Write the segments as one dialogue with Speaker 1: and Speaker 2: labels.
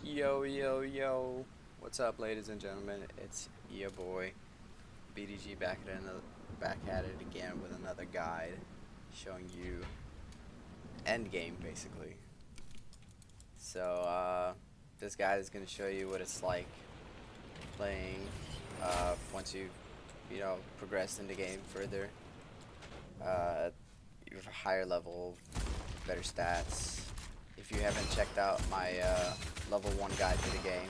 Speaker 1: Yo, yo, yo. What's up, ladies and gentlemen? It's your boy, BDG, back at it again with another guide showing you Endgame, basically. So, this guide is going to show you what it's like playing once you progress in the game further. Uh, you have a higher level, better stats. If you haven't checked out my level 1 guide to the game,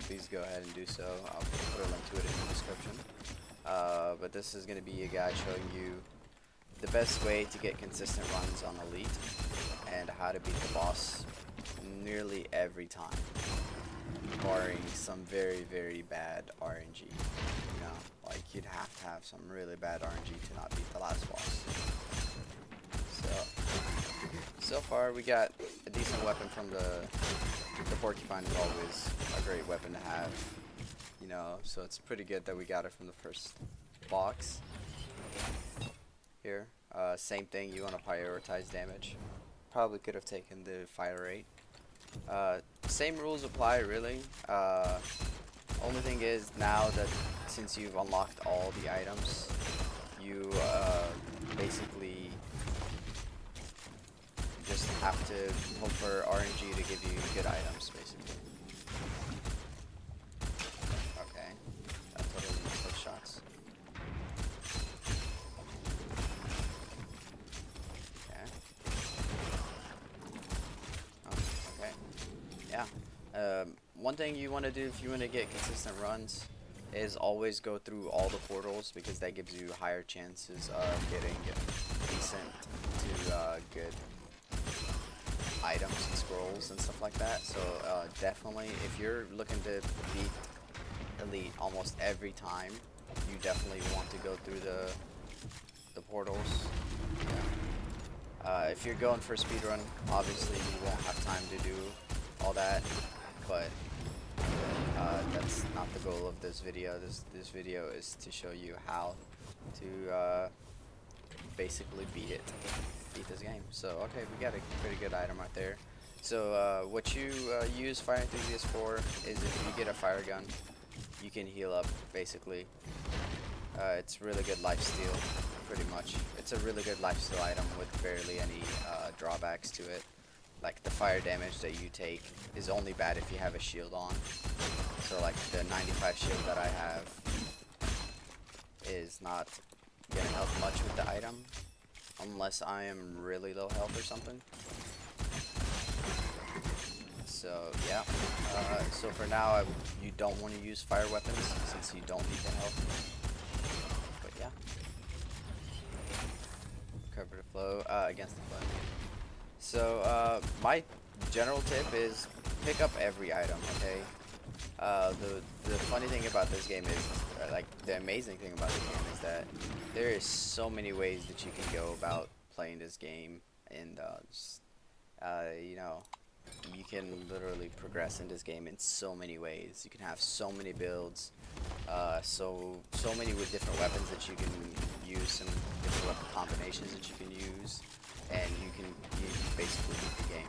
Speaker 1: please go ahead and do so. I'll put a link to it in the description. But this is going to be a guide showing you the best way to get consistent runs on Elite and how to beat the boss nearly every time, barring some very, very bad RNG. You know, like you'd have to have some really bad RNG to not beat the last boss. So far we got a decent weapon from the porcupine is always a great weapon to have, you know, so it's pretty good that we got it from the first box. Here, same thing, you want to prioritize damage. Probably could have taken the fire rate. Same rules apply really. Only thing is now that since you've unlocked all the items, you basically just have to hope for RNG to give you good items, basically. Okay, that totally missed those shots. Okay. Oh, okay. Yeah. One thing you want to do if you want to get consistent runs is always go through all the portals, because that gives you higher chances of getting decent to good items and scrolls and stuff like that. So definitely, if you're looking to beat Elite almost every time, you definitely want to go through the portals. If you're going for speedrun, obviously you won't have time to do all that, but that's not the goal of this video. This video is to show you how to basically beat this game. So okay, we got a pretty good item right there. So what you use Fire Enthusiast for is if you get a fire gun, you can heal up basically. It's really good lifesteal, pretty much. It's a really good lifesteal item with barely any drawbacks to it. Like the fire damage that you take is only bad if you have a shield on. So like the 95 shield that I have is not gonna help much with the item, unless I am really low health or something. So yeah, so for now you don't want to use fire weapons since you don't need the health. But yeah, cover the flow, against the flow. So my general tip is pick up every item, okay? The funny thing about this game is, like the amazing thing about this game is that there is so many ways that you can go about playing this game, and you know, you can literally progress in this game in so many ways. You can have so many builds, so many with different weapons that you can use, some different weapon combinations that you can use, and you can basically beat the game.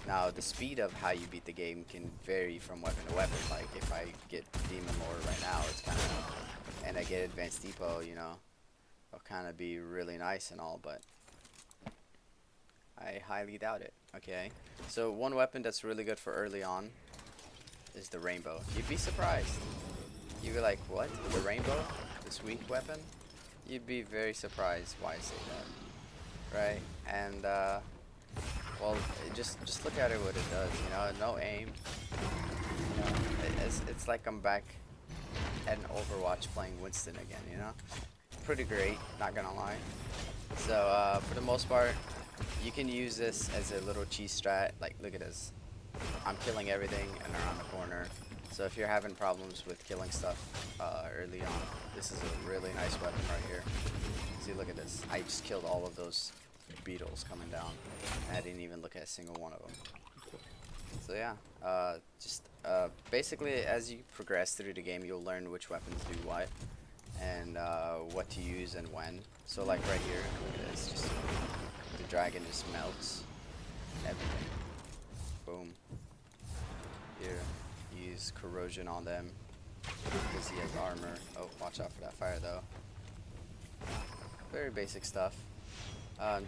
Speaker 1: Now, the speed of how you beat the game can vary from weapon to weapon. Like, if I get Demon Lord right now, it's kind of, and I get Advanced Depot, you know, it'll kind of be really nice and all, but I highly doubt it, okay? So, one weapon that's really good for early on is the Rainbow. You'd be surprised. You'd be like, what? The Rainbow? This weak weapon? You'd be very surprised why I say that, right? And, well, just look at it, what it does, you know, no aim. You know, it's like I'm back at an Overwatch playing Winston again, you know? Pretty great, not gonna lie. So, for the most part, you can use this as a little cheese strat. Like, look at this. I'm killing everything and around the corner. So if you're having problems with killing stuff early on, this is a really nice weapon right here. See, look at this. I just killed all of those beetles coming down, and I didn't even look at a single one of them. So yeah, basically as you progress through the game, you'll learn which weapons do what, and what to use and when. So like right here, look at this, just the dragon just melts everything. Boom. has corrosion on them because he has armor. Oh, watch out for that fire though. Very basic stuff.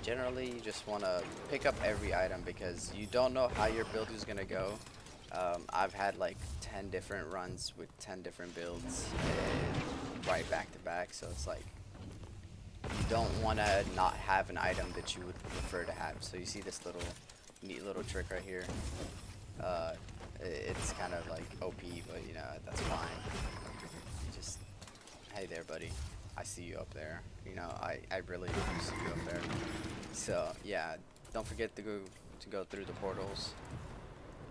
Speaker 1: Generally, you just want to pick up every item because you don't know how your build is going to go. I've had like 10 different runs with 10 different builds right back to back, so it's like you don't want to not have an item that you would prefer to have. So you see this little neat little trick right here. It's kind of like OP, but you know, that's fine. Just, hey there buddy, I see you up there. You know, I really do see you up there. So yeah, don't forget to go through the portals.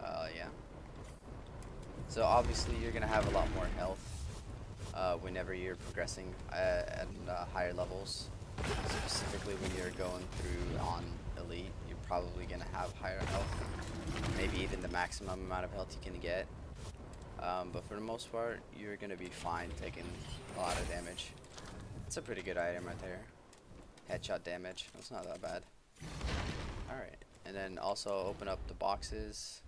Speaker 1: Yeah. So obviously you're gonna have a lot more health whenever you're progressing at higher levels. Specifically when you're going through on elite, you're probably gonna have higher health. Maybe even the maximum amount of health you can get. But for the most part, you're gonna be fine taking a lot of damage. It's a pretty good item right there. Headshot damage. That's not that bad. Alright. And then also open up the boxes.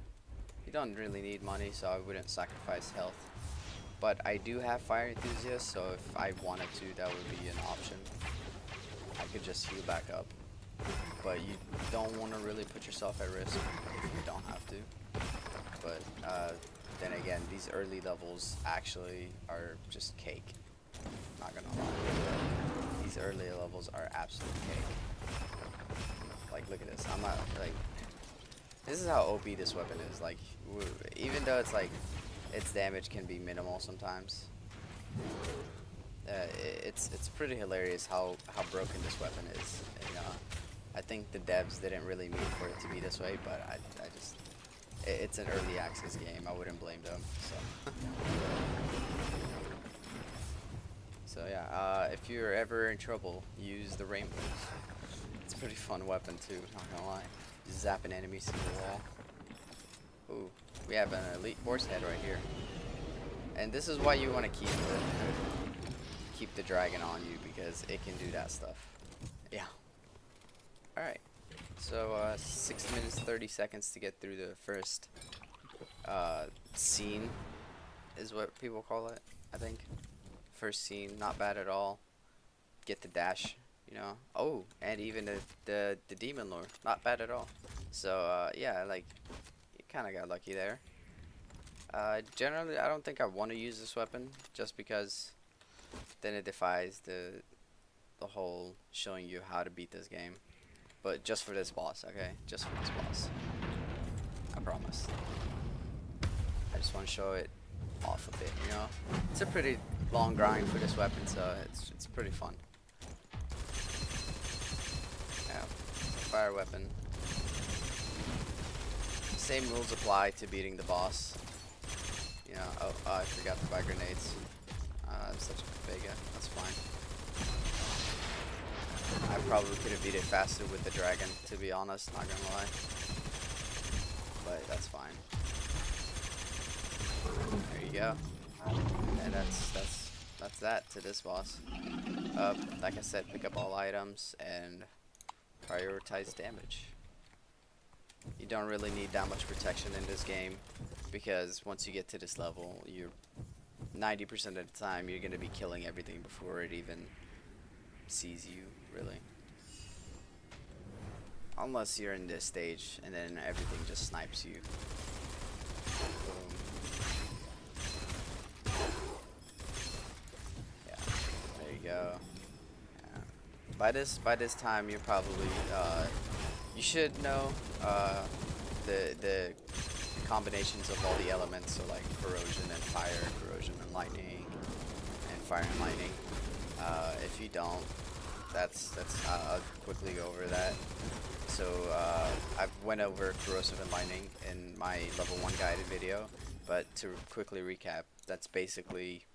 Speaker 1: You don't really need money, so I wouldn't sacrifice health. But I do have Fire Enthusiast, so if I wanted to, that would be an option. I could just heal back up. But you don't want to really put yourself at risk if you don't have to. But then again, these early levels actually are just cake. Not gonna lie. These early levels are absolute cake. Like, look at this. I'm not like. This is how OP this weapon is. Like, even though it's like its damage can be minimal sometimes. It's pretty hilarious how broken this weapon is. You know, I think the devs didn't really mean for it to be this way, but I just it's an early access game. I wouldn't blame them. So yeah, if you're ever in trouble, use the rainbows. It's a pretty fun weapon too. Not gonna lie, just zapping enemies through the wall. Ooh, we have an elite horse head right here, and this is why you want to keep the dragon on you, because it can do that stuff. Yeah. Alright. So 6 minutes 30 seconds to get through the first scene is what people call it, I think. First scene, not bad at all. Get the dash, you know. Oh, and even the demon lord, not bad at all. So yeah, like you kind of got lucky there. Generally, I don't think I want to use this weapon just because then it defies the whole showing you how to beat this game. But just for this boss, okay? Just for this boss. I promise. I just want to show it off a bit, you know? It's a pretty long grind for this weapon, so it's pretty fun. Yeah, fire weapon. Same rules apply to beating the boss. You know, oh, I forgot to buy grenades. I'm such a Vega, that's fine. I probably could have beat it faster with the dragon, to be honest, not gonna lie. But that's fine. There you go. And that's that to this boss. Like I said, pick up all items and prioritize damage. You don't really need that much protection in this game, because once you get to this level, you're 90% of the time you're gonna be killing everything before it even sees you, really. Unless you're in this stage and then everything just snipes you. Boom. Yeah, there you go. Yeah. By this time you're probably you should know the combinations of all the elements, so like corrosion and fire, corrosion and lightning, and fire and lightning. If you don't, I'll quickly go over that. So I've went over corrosive and lightning in my level 1 guided video, but to quickly recap, that's basically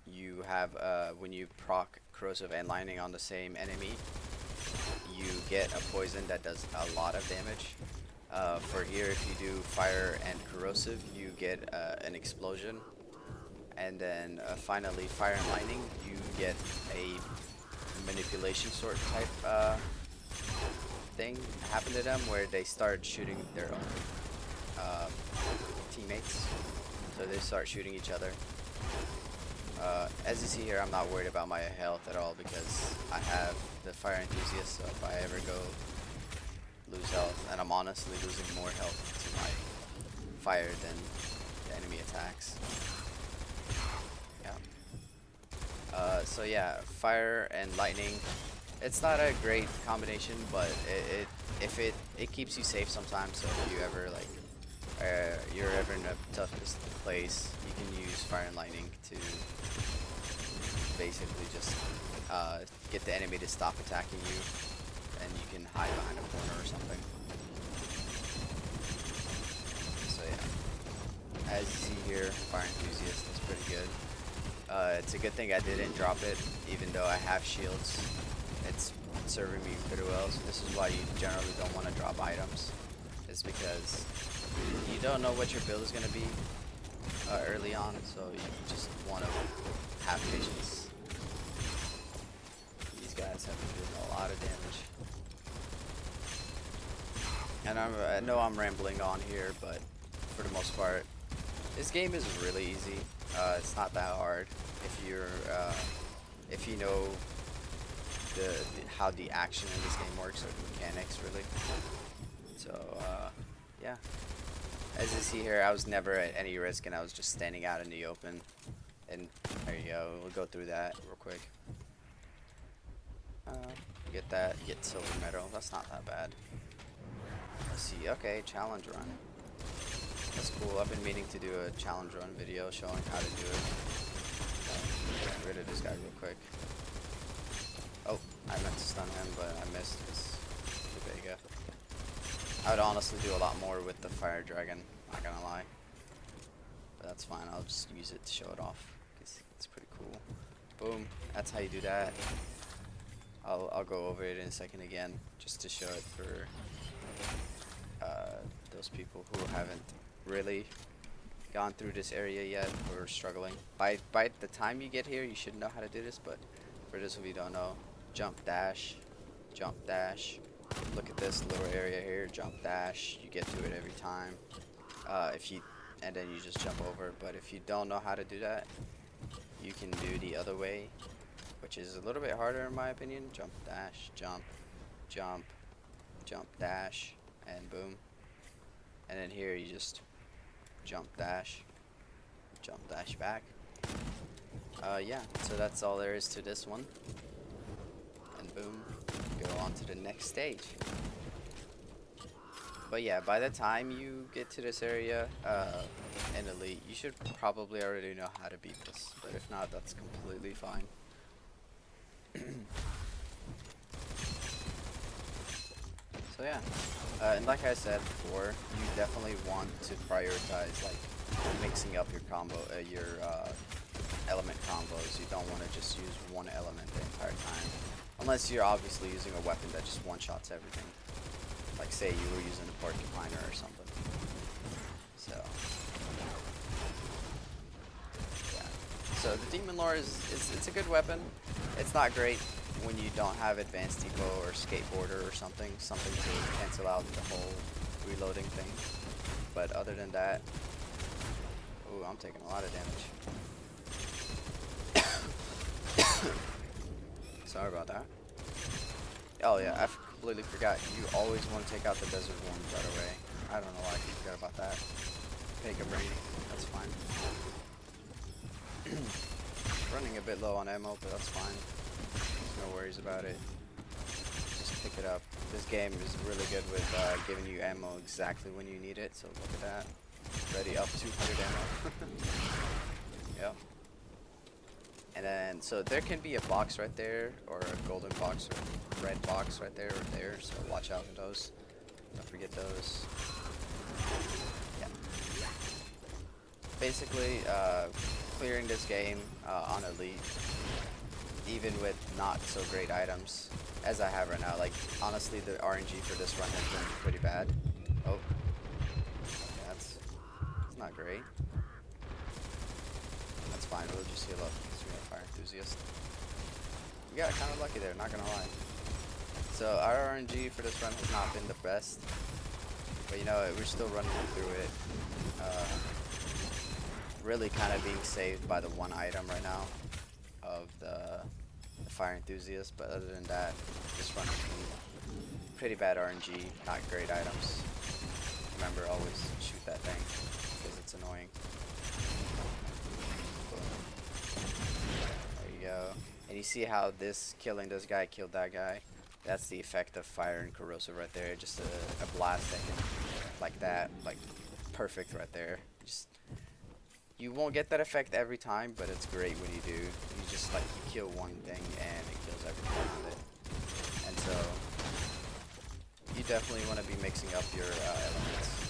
Speaker 1: you have when you proc corrosive and lightning on the same enemy, you get a poison that does a lot of damage. For here, if you do fire and corrosive, you get an explosion. And then finally, fire and lightning, you get a manipulation sort type thing happen to them, where they start shooting their own uh, teammates, so they start shooting each other. As you see here, I'm not worried about my health at all because I have the fire enthusiast, so if I ever go lose health, and I'm honestly losing more health to my fire than the enemy attacks. Yeah. So yeah, fire and lightning. It's not a great combination, but it keeps you safe sometimes. So if you ever like you're ever in a tough place, you can use fire and lightning to basically just get the enemy to stop attacking you, and you can hide behind a corner or something. So yeah, as you see here, fire enthusiast is pretty good. It's a good thing I didn't drop it, even though I have shields. It's serving me pretty well. So this is why you generally don't want to drop items, is because you don't know what your build is going to be early on, so you just want to have patience. These guys have been doing a lot of damage. And I know I'm rambling on here, but for the most part, this game is really easy. It's not that hard if you know how the action in this game works, or the mechanics really. So yeah. As you see here, I was never at any risk, and I was just standing out in the open. And there you go. We'll go through that real quick. Get that. Get silver medal. That's not that bad. Let's see. Okay, challenge run. That's cool. I've been meaning to do a challenge run video showing how to do it. Get rid of this guy real quick. Oh, I meant to stun him, but I missed his Vega. I would honestly do a lot more with the fire dragon, not gonna lie. But that's fine, I'll just use it to show it off, because it's pretty cool. Boom, that's how you do that. I'll go over it in a second again, just to show it for those people who haven't really gone through this area yet, or are struggling. By the time you get here, you should know how to do this, but for those of you who don't know, jump dash, jump dash. Look at this little area here, jump dash, you get to it every time. And then you just jump over. But if you don't know how to do that, you can do the other way, which is a little bit harder in my opinion. Jump dash, jump, jump, jump dash, and boom. And then here you just jump dash back. Yeah, so that's all there is to this one. And boom, go on to the next stage. But yeah, by the time you get to this area in Elite, you should probably already know how to beat this. But if not, that's completely fine. So yeah, and like I said before, you definitely want to prioritize like mixing up your element combos. You don't want to just use one element the entire time, unless you're obviously using a weapon that just one-shots everything. Like say you were using a porcupiner or something. So yeah. So the Demon Lore it's a good weapon. It's not great when you don't have advanced depot or skateboarder or something to cancel out the whole reloading thing. But other than that, ooh, I'm taking a lot of damage. Sorry about that. Oh yeah, I completely forgot. You always want to take out the desert worms right away. I don't know why I forgot about that. Take a brain. That's fine. Running a bit low on ammo, but that's fine. No worries about it. Just pick it up. This game is really good with giving you ammo exactly when you need it. So look at that. Ready up 200 ammo. Yep. And then, so there can be a box right there, or a golden box, or red box right there, or there. So watch out for those. Don't forget those. Yeah. Basically, clearing this game on Elite, even with not so great items as I have right now. Like honestly, the RNG for this run has been pretty bad. Oh, that's not great. That's fine. We'll just heal up because we have fire enthusiast. We got kind of lucky there, not gonna lie. So our RNG for this run has not been the best. But you know, we're still running through it. Really kind of being saved by the one item right now of the fire enthusiast. But other than that, just running through pretty bad RNG, not great items. Remember, always shoot that thing because it's annoying. There you go. And you see how killing this guy killed that guy? That's the effect of fire and corrosive right there. Just a blast that can, like that, like perfect right there. Just you won't get that effect every time, but it's great when you do. You just like you kill one thing and it kills everything with it. And so you definitely want to be mixing up your elements.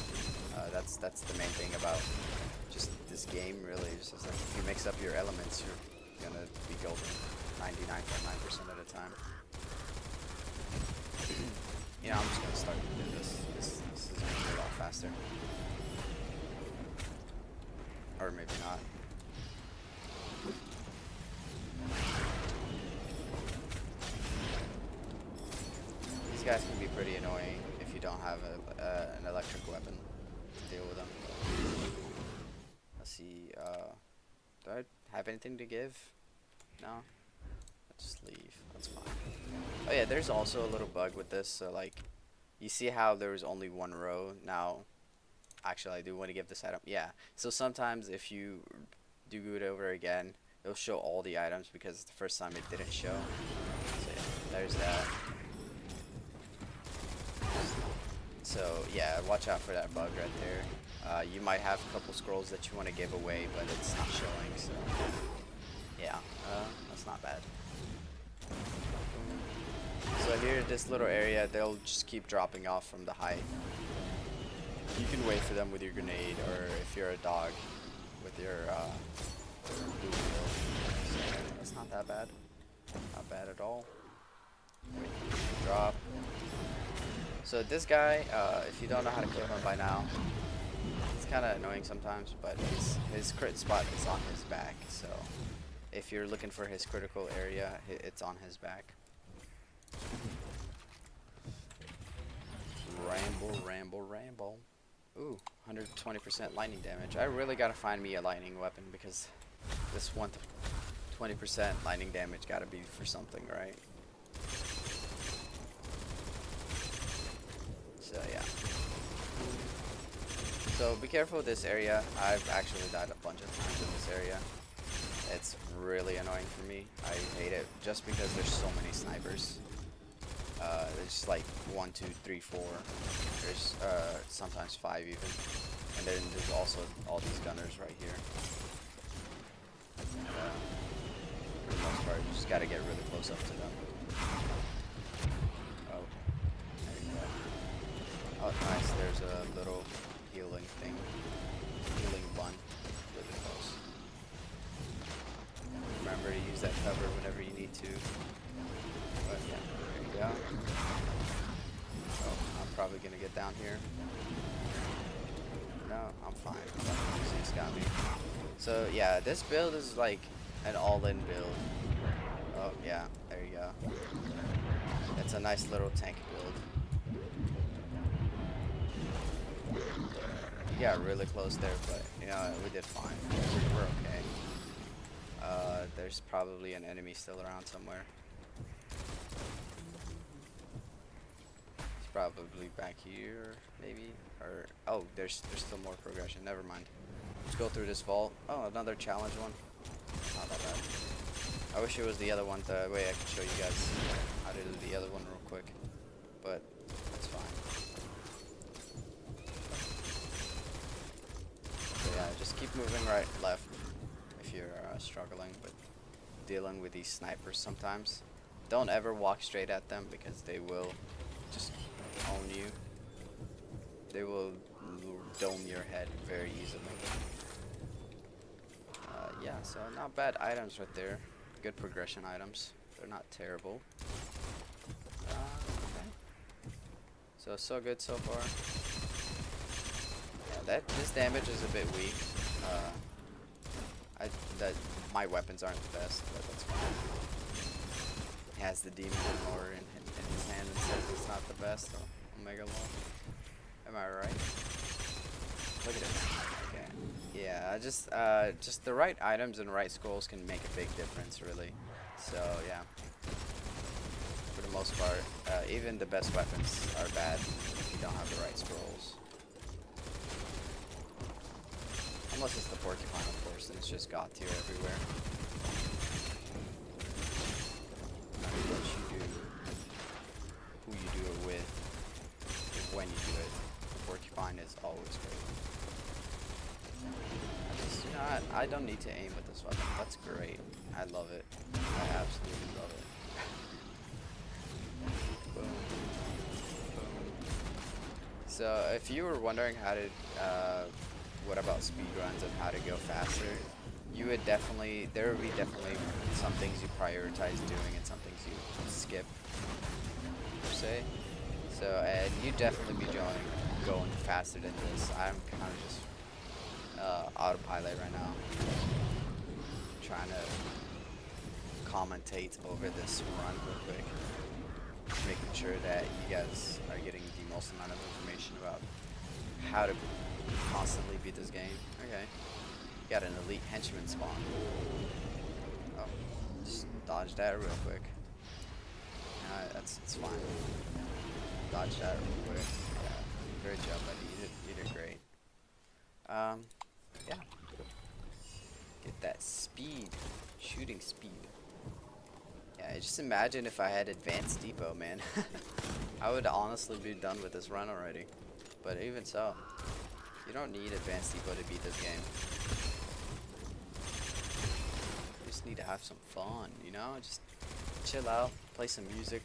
Speaker 1: That's the main thing about just this game, really. Just like if you mix up your elements, you're gonna be golden 99.9% of the time. You know, I'm just gonna start doing this. This is gonna be a lot faster. Or maybe not. These guys can be pretty annoying if you don't have an electric weapon to deal with them. Let's see, do I have anything to give? No? I'll just leave, that's fine. Oh yeah, there's also a little bug with this, so like, you see how there was only one row? Now, actually I do want to give this item, yeah. So sometimes if you do it over again, it'll show all the items because the first time it didn't show. So yeah, there's that. So yeah, watch out for that bug right there. You might have a couple scrolls that you want to give away, but it's not showing, so yeah, that's not bad. So here, this little area, they'll just keep dropping off from the height. You can wait for them with your grenade, or if you're a dog, with your blue wheel. So that's not that bad. Not bad at all. Wait for them to drop. So this guy, if you don't know how to kill him by now, it's kind of annoying sometimes, but his crit spot is on his back. So if you're looking for his critical area, it's on his back. Ramble, ramble, ramble. Ooh, 120% lightning damage. I really gotta find me a lightning weapon because this 120% lightning damage gotta be for something, right? So yeah. So be careful with this area. I've actually died a bunch of times in this area. It's really annoying for me. I hate it just because there's so many snipers. There's like 1, 2, 3, 4. There's sometimes 5 even. And then there's also all these gunners right here. And, for the most part, you just gotta get really close up to them. Oh, there you go. Oh, nice. There's a little healing thing. Healing bun. Really close. Remember to use that cover whenever you need to. But yeah, there you go. Oh, I'm probably gonna get down here. No, I'm fine. He's got me. So yeah, this build is like an all-in build. Oh yeah, there you go. It's a nice little tank build. We got really close there, but you know, we did fine. We're okay. There's probably an enemy still around somewhere. It's probably back here, maybe. Or oh, there's still more progression. Never mind. Let's go through this vault. Oh, another challenge one. Not that bad. I wish it was the other one. That way I could show you guys how to do the other one real quick. But that's fine. So yeah, just keep moving right, left if you're struggling with dealing with these snipers sometimes. Don't ever walk straight at them because they will just own you. They will dome your head very easily. Yeah, so not bad items right there. Good progression items. They're not terrible. Okay. So good so far. Yeah, this damage is a bit weak. My weapons aren't the best, but that's fine. He has the demon lore in his hand and says it's not the best, so Omega Law. Am I right? Look at this. Okay. Yeah, just the right items and right skulls can make a big difference, really. So yeah, for the most part, even the best weapons are bad if you don't have the right scrolls. Unless it's the porcupine, of course, then it's just god tier everywhere. No matter what you do, who you do it with, when you do it, the porcupine is always great. You know, I don't need to aim with this weapon. That's great. I love it. I absolutely love it. Boom. Boom. So, if you were wondering how to, what about speedruns and how to go faster, you would definitely, there would be definitely some things you prioritize doing and some things you skip, per se. So, and you'd definitely be going faster than this. I'm kind of just autopilot right now, trying to commentate over this run real quick, making sure that you guys are getting the most amount of information about how to constantly beat this game. Okay, got an elite henchman spawn. Oh, just dodge that real quick. It's fine. Dodge that real quick. Yeah, great job, buddy. You did great. Yeah. Get that speed, shooting speed. Yeah, just imagine if I had advanced depot, man. I would honestly be done with this run already. But even so, you don't need advanced depot to beat this game. You just need to have some fun, you know? Just chill out, play some music.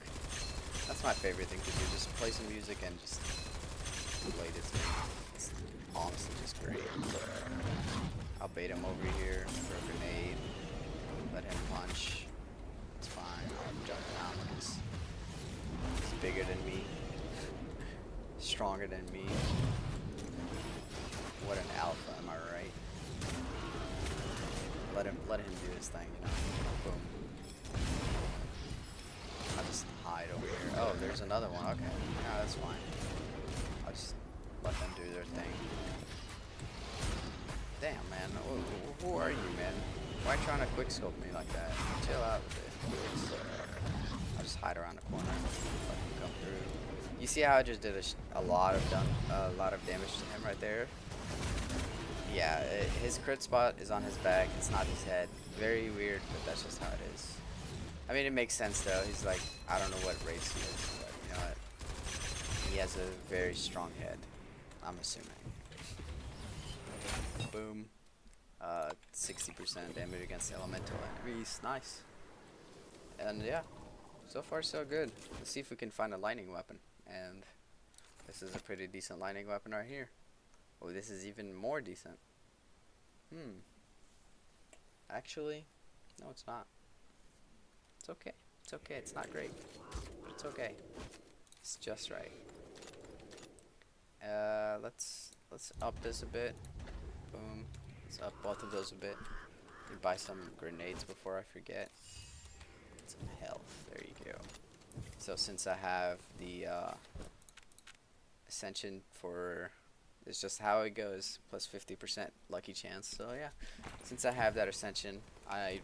Speaker 1: That's my favorite thing to do, just play some music and just play this game. It's honestly just great. I'll bait him over here for a grenade, let him punch. It's fine, I'll jump around because he's bigger than me, stronger than me. What an alpha, am I right? Let him do his thing, you know. Boom. I'll just hide over here. Oh, there's another one. Okay, yeah, that's fine. I'll just let them do their thing. Damn, man. Who are you, man? Why trying to quickscope me like that? Chill out with it. I'll just hide around the corner. Let him come through. You see how I just did a lot of damage to him right there? Yeah, his crit spot is on his back. It's not his head. Very weird, but that's just how it is. I mean, it makes sense though. He's like, I don't know what race he is, but you know what? He has a very strong head, I'm assuming. Boom. 60% damage against elemental enemies. Nice. And yeah, so far so good. Let's see if we can find a lightning weapon. And this is a pretty decent lightning weapon right here. Oh, this is even more decent. Actually, no, it's not. It's okay. It's okay. It's not great, but it's okay. It's just right. Let's up this a bit. Boom. Let's up both of those a bit. Let me buy some grenades before I forget. Some health. There you go. So since I have the ascension for, it's just how it goes, plus 50% lucky chance. So yeah, since I have that ascension, I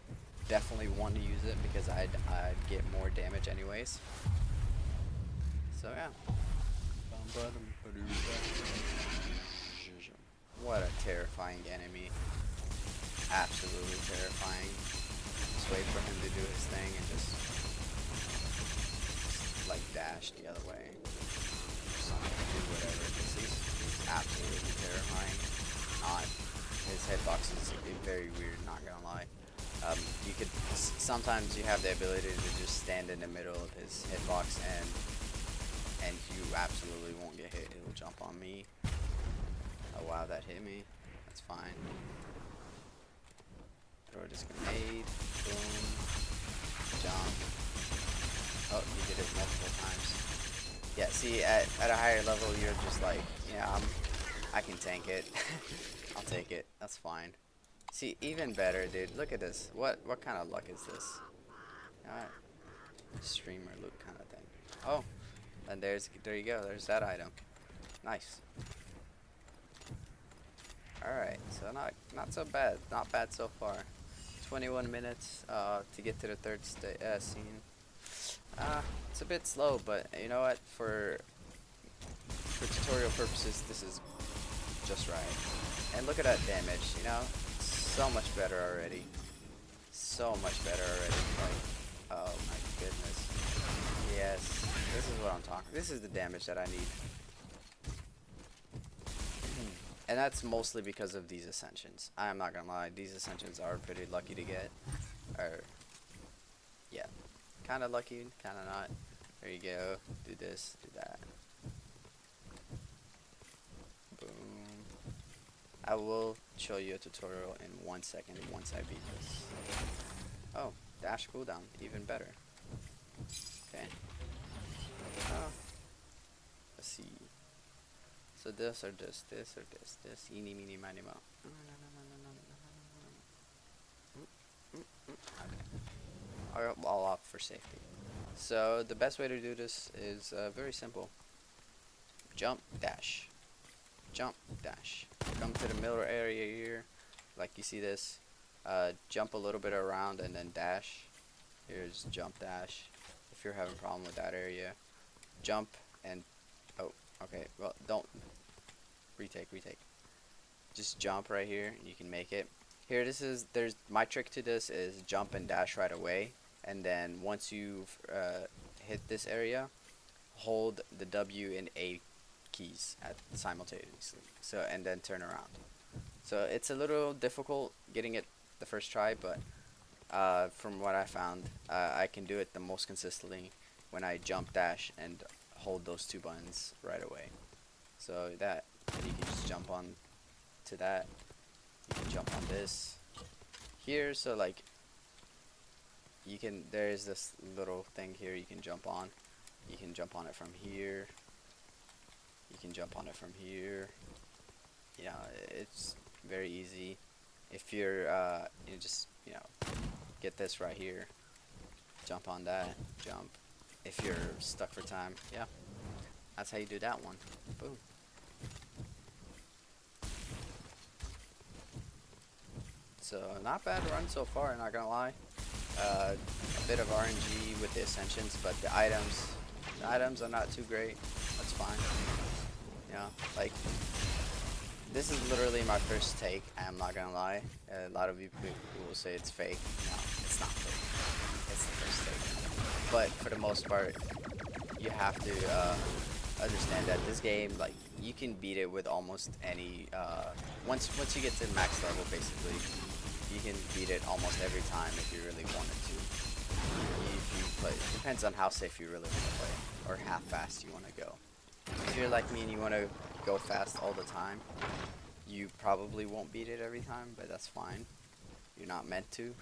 Speaker 1: definitely want to use it because I'd get more damage anyways. So yeah. What a terrifying enemy. Absolutely terrifying. Just wait for him to do his thing and just like dash the other way. Or something, do whatever. He's absolutely terrifying. His hitbox is very weird, not gonna lie. You could sometimes you have the ability to just stand in the middle of his hitbox and you absolutely won't get hit. He'll jump on me. Oh wow, that hit me. That's fine. Throw this grenade. Boom. Jump. Oh, you did it multiple times. Yeah, see, at a higher level, you're just like, yeah, I can tank it. I'll take it. That's fine. See, even better, dude. Look at this. What kind of luck is this? Alright. Streamer loot kind of thing. Oh, and there you go. There's that item. Nice. Alright, so not so bad. Not bad so far. 21 minutes to get to the third scene. It's a bit slow, but you know what? For tutorial purposes, this is just right. And look at that damage, you know? So much better already. So much better already. Like, oh my goodness. Yes, this is what I'm talking. This is the damage that I need. And that's mostly because of these ascensions. I'm not gonna lie, these ascensions are pretty lucky to get. Or, yeah, kind of lucky, kind of not. There you go. Do this, do that. Boom. I will show you a tutorial in 1 second once I beat this. Oh, dash cooldown, even better. Okay. Oh. Let's see. So this or this, eeny, meeny, miny, mo. Okay. I'll opt for safety. So the best way to do this is very simple. Jump, dash. Jump, dash. Come to the middle area here, like you see this. Jump a little bit around and then dash. Here's jump, dash. If you're having a problem with that area, jump and oh, okay. Well, don't retake. Just jump right here, and you can make it. Here, there's my trick to this is jump and dash right away, and then once you've hit this area, hold the W and A keys simultaneously. So and then turn around. So it's a little difficult getting it the first try, but from what I found, I can do it the most consistently when I jump, dash, and hold those two buttons right away. So that you can just jump on to that. You can jump on this here. So like there is this little thing here you can jump on. You can jump on it from here. You can jump on it from here. Yeah, it's very easy. If you're you just get this right here, jump on that, jump. If you're stuck for time, yeah, that's how you do that one. Boom. So not bad run so far, not gonna lie. A bit of RNG with the ascensions, but the items are not too great. That's fine. Yeah, like this is literally my first take. I'm not gonna lie. A lot of you will say it's fake. No, it's not fake. It's the first take. But for the most part, you have to understand that this game, like, you can beat it with almost any. Once you get to max level, basically, you can beat it almost every time if you really wanted to. If you play, it depends on how safe you really want to play, or how fast you want to go. If you're like me and you want to go fast all the time, you probably won't beat it every time, but that's fine. You're not meant to.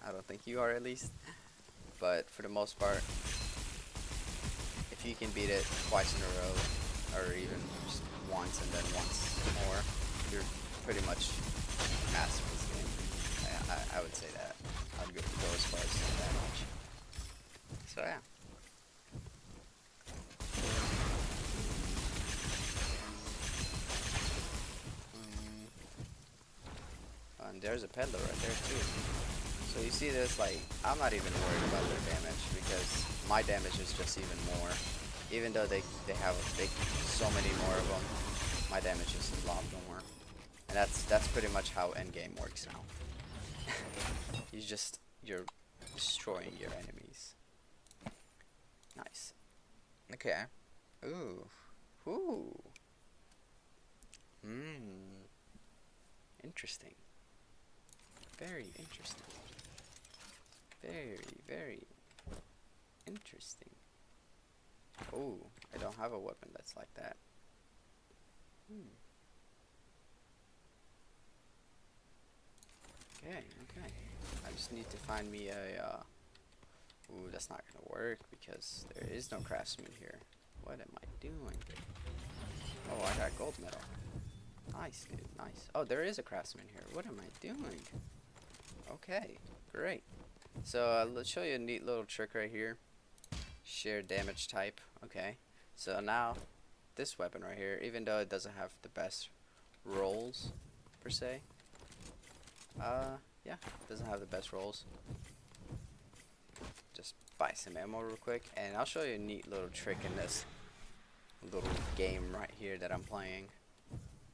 Speaker 1: I don't think you are, at least. But for the most part, if you can beat it twice in a row, or even just once and then once more, you're pretty much master this game. I would say that. I'd go as far as saying that much. So yeah. And there's a peddler right there too. So you see this, like, I'm not even worried about their damage because my damage is just even more. Even though they have so many more of them, my damage is a lot more. And that's pretty much how Endgame works now. You're destroying your enemies. Nice. Okay. Ooh. Ooh. Interesting. Very interesting. Very interesting. Oh, I don't have a weapon that's like that. Okay. I just need to find me a, ooh, that's not gonna work because there is no craftsman here. What am I doing? Oh, I got gold medal. Nice, dude, nice. Oh, there is a craftsman here. What am I doing? Okay, great. So let's show you a neat little trick right here. Share damage type. Okay, so now this weapon right here, even though it doesn't have the best rolls per se. Yeah, it doesn't have the best rolls. Just buy some ammo real quick, and I'll show you a neat little trick in this little game right here that I'm playing.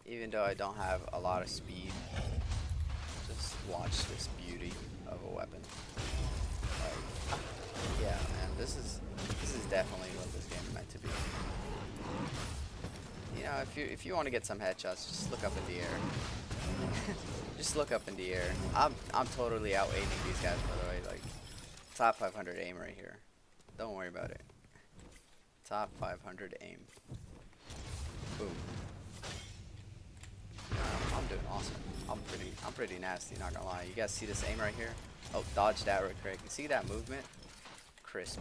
Speaker 1: Even though I don't have a lot of speed, just watch this beauty of a weapon. Like, yeah, man, this is definitely what this game is meant to be. You know, if you want to get some headshots, just look up in the air. Just look up in the air. I'm totally out aiming these guys, by the way. Like, top 500 aim right here. Don't worry about it. Top 500 aim. Boom. I'm doing awesome. I'm pretty nasty, not gonna lie. You guys see this aim right here? Oh, dodge that real quick. You see that movement? Crisp.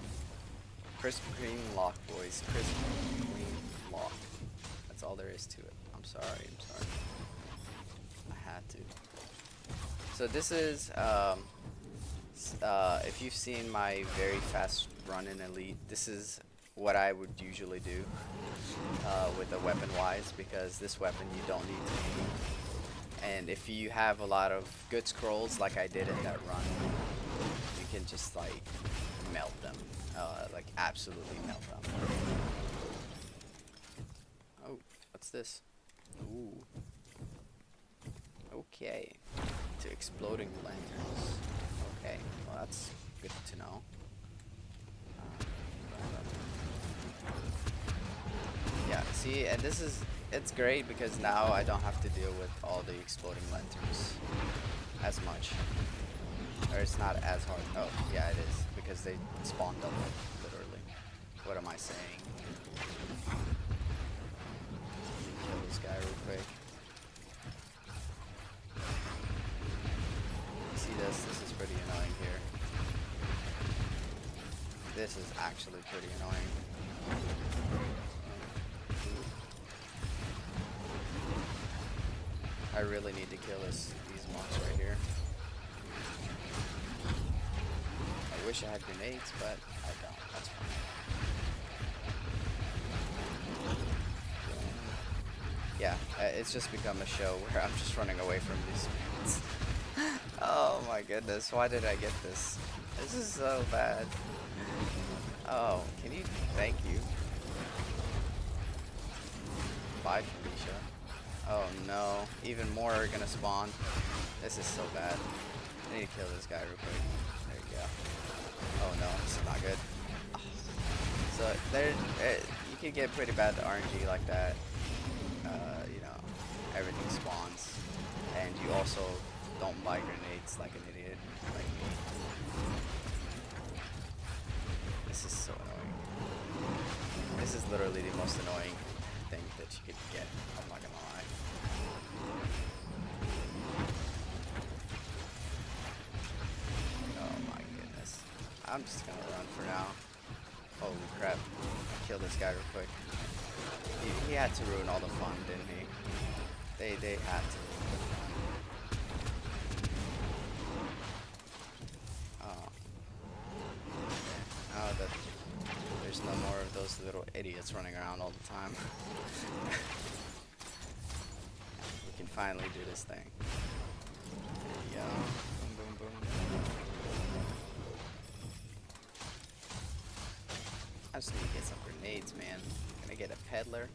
Speaker 1: Crisp green lock, boys. Crisp green lock. That's all there is to it. I'm sorry. I had to. So this is, if you've seen my very fast run in Elite, this is what I would usually do with the weapon wise, because this weapon you don't need to aim. And if you have a lot of good scrolls like I did in that run, you can just like melt them, like absolutely melt them. Oh, what's this? Ooh. Okay. To exploding lanterns. Okay, well that's good to know. Yeah, see, and it's great because now I don't have to deal with all the exploding lanterns as much. Or it's not as hard. Oh, yeah, it is, because they spawn double, literally. What am I saying? Kill this guy real quick. You see this? This is pretty annoying here. This is actually pretty annoying. I really need to kill these monks right here. I wish I had grenades, but I don't. That's fine. Yeah, it's just become a show where I'm just running away from these monks. Oh my goodness, why did I get this? This is so bad. Oh, can you? Thank you. Bye, Felicia. Oh no, even more are gonna spawn. This is so bad. I need to kill this guy real quick. There you go. Oh no, this is not good. So there, you can get pretty bad RNG like that. You know, everything spawns, and you also don't buy grenades like an idiot like me. This is so annoying. This is literally the most annoying thing that you could get. I'm not gonna lie. Oh my goodness. I'm just gonna run for now. Holy crap. Kill this guy real quick. He had to ruin all the fun, didn't he? They had to. Oh. Now that there's no more of those little idiots running around all the time. We can finally do this thing. There you go. Boom, boom, boom. I just need to get some grenades, man. Can I get a peddler?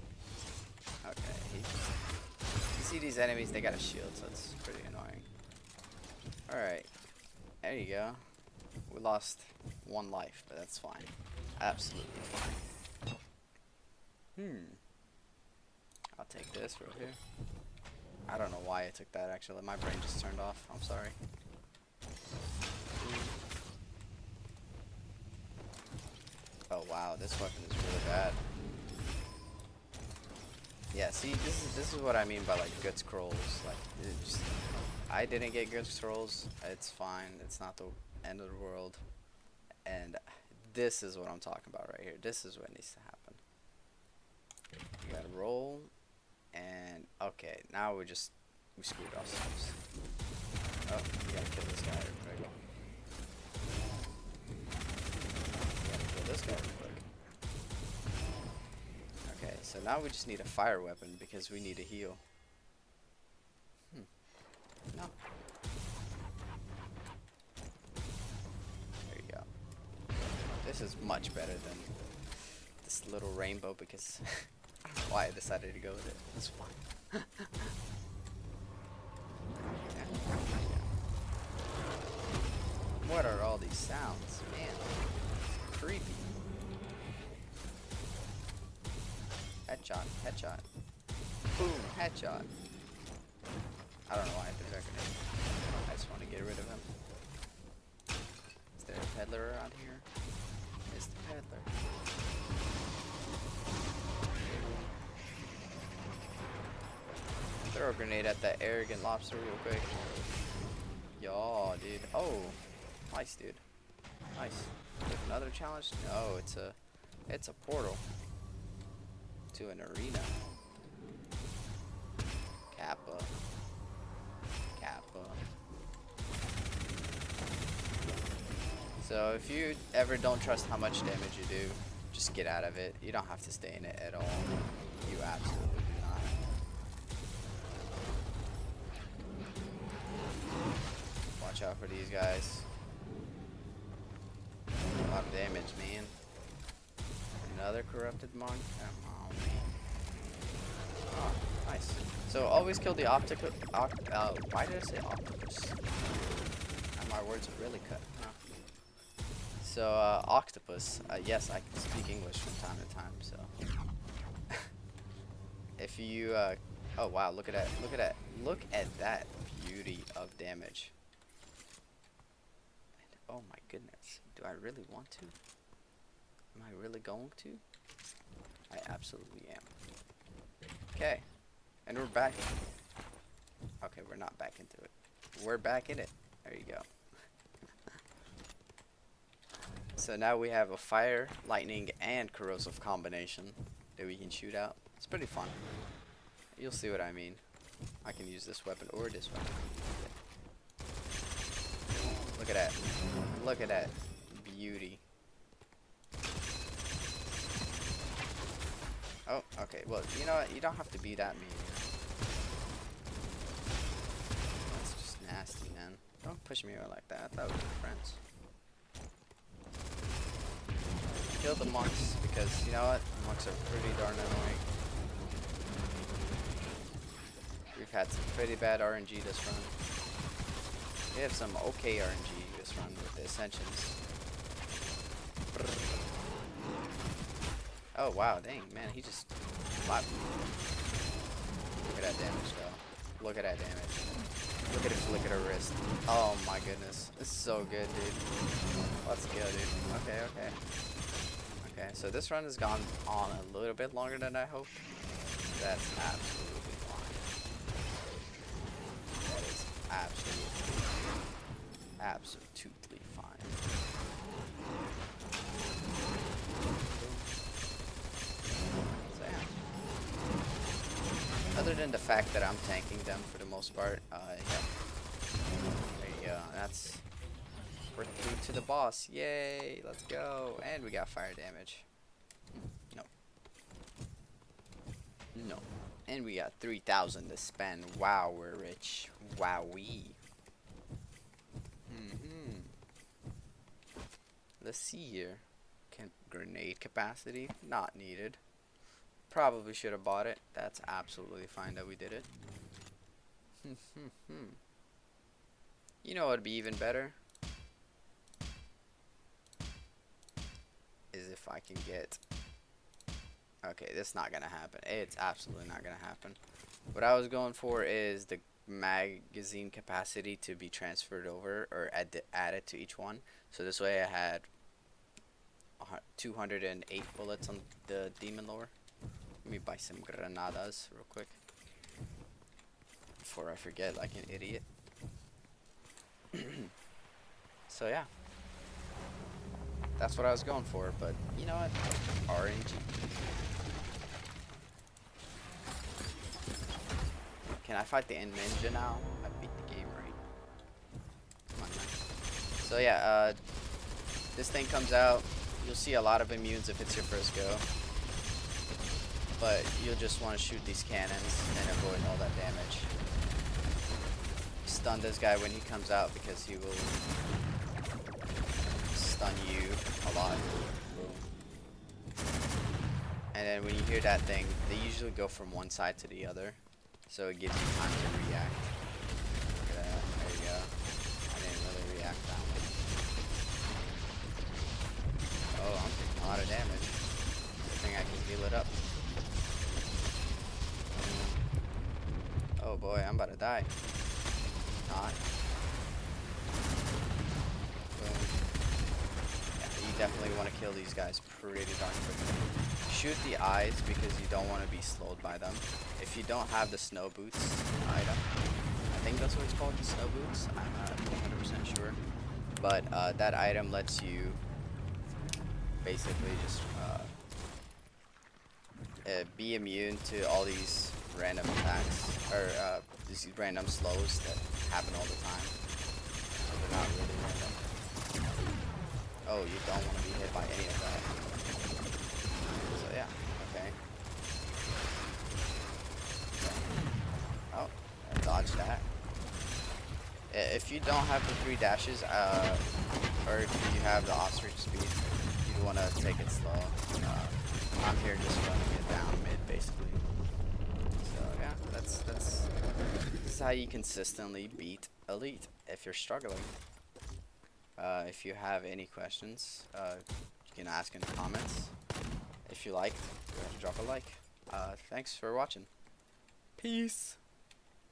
Speaker 1: Okay, you see these enemies, they got a shield, so it's pretty annoying. Alright, there you go. We lost one life, but that's fine. Absolutely fine. I'll take this right here. I don't know why I took that, actually. My brain just turned off. I'm sorry. Oh wow, this weapon is really bad. Yeah, see, this is what I mean by like good scrolls. Like, I didn't get good scrolls. It's fine. It's not the end of the world. And this is what I'm talking about right here. This is what needs to happen. You gotta roll, and okay, now we screwed ourselves. Oh, you gotta kill this guy real quick. You gotta kill this guy real quick. Okay, so now we just need a fire weapon because we need a heal. No. There you go. This is much better than this little rainbow because I don't know why I decided to go with it. It's fine. What are all these sounds? Man, it's creepy. Headshot, headshot. Boom, headshot. I don't know why I threw that grenade. I just want to get rid of him. Is there a peddler around here? Is the peddler? Throw a grenade at that arrogant lobster real quick. Yo, dude. Oh, nice, dude. Nice. Another challenge? No, it's a portal to an arena. Kappa. So if you ever don't trust how much damage you do, just get out of it. You don't have to stay in it at all. You absolutely do not. Watch out for these guys. A lot of damage, man. Another corrupted monk? Come on, man. Oh, nice. So always kill the octopus. Why did I say octopus? My words are really cut. Huh? So octopus. Yes, I can speak English from time to time. So if you, oh wow, look at that! Look at that beauty of damage. And, oh my goodness, do I really want to? Am I really going to? I absolutely am. Okay. And we're back. Okay, we're not back into it. We're back in it. There you go. So now we have a fire, lightning, and corrosive combination that we can shoot out. It's pretty fun. You'll see what I mean. I can use this weapon or this weapon. Look at that. Look at that beauty. Oh, okay. Well, you know what? You don't have to be that mean. That's just nasty, man. Don't push me like that. I thought we were friends. Kill the monks because, you know what? The monks are pretty darn annoying. We've had some pretty bad RNG this run. We have some okay RNG this run with the Ascensions. Oh wow, dang, man, he just slapped me. Look at that damage though. Look at that damage. Look at it flick at her wrist. Oh my goodness. This is so good, dude. Let's go, dude. Okay, okay. Okay, so this run has gone on a little bit longer than I hoped. That's absolutely fine. That is absolutely fine. So yeah. Other than the fact that I'm tanking them for the most part, yeah. There you go. That's, we're through to the boss. Yay! Let's go. And we got fire damage. No. No. And we got 3,000 to spend. Wow, we're rich. Wowee. Let's see here. Grenade capacity, not needed. Probably should have bought it. That's absolutely fine that we did it. You know what would be even better? Is if I can get... Okay, this is not gonna happen. It's absolutely not gonna happen. What I was going for is the magazine capacity to be transferred over or added to each one. So this way I had 208 bullets on the demon lore. Let me buy some granadas real quick before I forget like an idiot. So yeah, that's what I was going for, but you know what? RNG. Can I fight the end ninja now? I beat the game, right? Come on, man. So yeah, this thing comes out. You'll see a lot of immunes if it's your first go. but you'll just want to shoot these cannons and avoid all that damage. Stun this guy when he comes out because he will stun you a lot. And then when you hear that thing, they usually go from one side to the other, so it gives you time to react. Look at that. There you go. I didn't really react that one. Oh, I'm taking a lot of damage. Good thing I can heal it up. Oh boy, I'm about to die. Not. Boom. Yeah, you definitely want to kill these guys pretty darn quickly. Shoot the eyes because you don't want to be slowed by them. If you don't have the snow boots item, I think that's what it's called, the snow boots. I'm not 100% sure. But that item lets you basically just be immune to all these random attacks, or these random slows that happen all the time. They're not really random. Oh, you don't want to be hit by any of that. So yeah, okay. Oh, I dodged that. If you don't have the 3 dashes, or if you have the ostrich speed, you want to take it slow. I'm here just running it down mid, basically. So yeah, this is how you consistently beat Elite if you're struggling. If you have any questions, you can ask in the comments. If you liked, go ahead and drop a like. Thanks for watching. Peace.